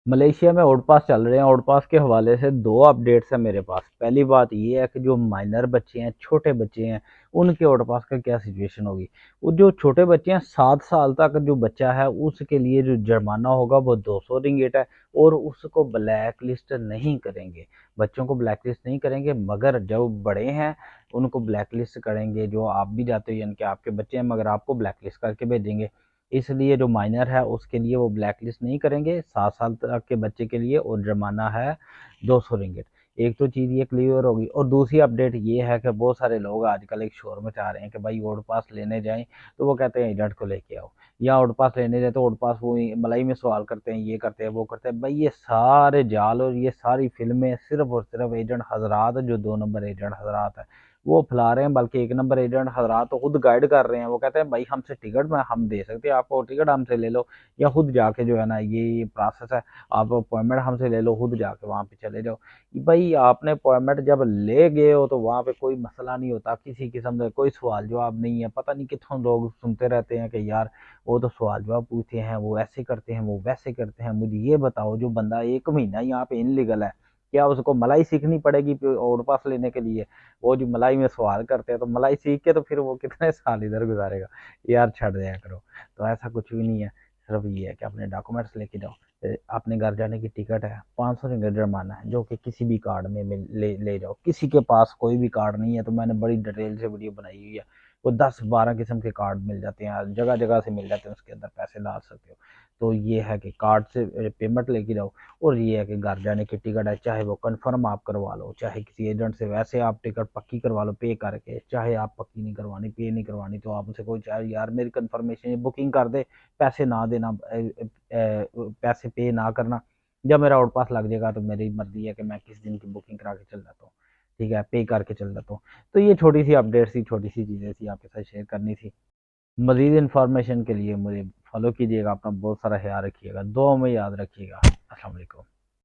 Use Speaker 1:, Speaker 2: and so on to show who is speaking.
Speaker 1: Malaysia में out पास चल रहे हैं। आउट पास के हवाले से दो अपडेट्स हैं मेरे पास। पहली बात ये है कि जो माइनर बच्चे हैं, छोटे बच्चे हैं, उनके आउट पास का क्या सिचुएशन होगी। वो जो छोटे बच्चे हैं, 7 साल तक जो बच्चा है उसके लिए जो जुर्माना होगा वो 200 रिंगिट है। और उसको ब्लैक लिस्ट नहीं करेंगे, बच्चों को ब्लैक लिस्ट नहीं करेंगे, मगर जो बड़े हैं उनको ब्लैक लिस्ट करेंगे। जो आप भी जाते हो यानी कि आपके बच्चे हैं, मगर आपको ब्लैक लिस्ट करके भेजेंगे। इसलिए जो माइनर है उसके लिए वो ब्लैक लिस्ट नहीं करेंगे 7 साल तक के बच्चे के लिए, और जुर्माना है 200 रिंगिट। एक तो चीज़ ये क्लियर होगी। और दूसरी अपडेट ये है कि बहुत सारे लोग आजकल एक शोर मचा रहे हैं कि भाई आउट पास लेने जाएं तो वो कहते हैं एजेंट को लेके आओ, या आउट पास लेने जाए तो आउट पास वो मलाई में सवाल करते हैं, ये करते हैं वो करते हैं। भाई ये सारे जाल और ये सारी फिल्में सिर्फ और सिर्फ एजेंट हजरात, जो 2 नंबर एजेंट हजरात है वो फैला रहे हैं। बल्कि 1 नंबर एजेंट हजरात तो खुद गाइड कर रहे हैं। वो कहते हैं भाई हमसे टिकट में हम दे सकते हैं आपको, टिकट हमसे ले लो, या खुद जाके जो है ना ये प्रोसेस है, आप अपॉइंटमेंट हमसे ले लो, खुद जाके वहाँ पे चले जाओ। भाई आपने अपॉइंटमेंट जब ले गए हो तो वहाँ पे कोई मसला नहीं होता, किसी किस्म का कोई सवाल जवाब नहीं है। पता नहीं कितने लोग सुनते रहते हैं कि यार वो तो सवाल जवाब पूछते हैं, वो ऐसे करते हैं, वो वैसे करते हैं। मुझे ये बताओ, जो बंदा 1 महीना यहाँ पे इनलीगल है, क्या उसको मलाई सीखनी पड़ेगी आउट पास लेने के लिए? वो जो मलाई में सवाल करते हैं तो मलाई सीख के तो फिर वो कितने साल इधर गुजारेगा। यार छड़ दिया करो। तो ऐसा कुछ भी नहीं है। सिर्फ ये है कि अपने डॉक्यूमेंट्स लेके जाओ। अपने घर जाने की टिकट है, 500 रिंगट जुर्माना है, जो कि किसी भी कार्ड में ले जाओ। किसी के पास कोई भी कार्ड नहीं है तो मैंने बड़ी डिटेल से वीडियो बनाई हुई है। वो 10-12 किस्म के कार्ड मिल जाते हैं, जगह जगह से मिल जाते हैं, उसके अंदर पैसे डाल सकते हो। तो ये है कि कार्ड से पेमेंट लेके जाओ। और ये है कि घर जाने की टिकट है, चाहे वो कंफर्म आप करवा लो, चाहे किसी एजेंट से वैसे आप टिकट पक्की करवा लो पे करके, चाहे आप पक्की नहीं करवानी, पे नहीं करवानी, तो आपसे कोई चाहे यार मेरी कंफर्मेशन बुकिंग कर दे, पैसे ना देना, पैसे पे ना करना। जब मेरा आउट पास लग जाएगा तो मेरी मर्जी है कि मैं किस दिन की बुकिंग करा के चल जाता हूँ। ठीक है, पे करके चल जाता हूँ। तो ये छोटी सी अपडेट थी, छोटी सी चीज़ें थी आपके साथ शेयर करनी थी। मजीद इन्फॉर्मेशन के लिए मुझे फॉलो कीजिएगा। अपना बहुत सारा ख्याल रखिएगा, दुआ में याद रखिएगा। अस्सलाम वालेकुम।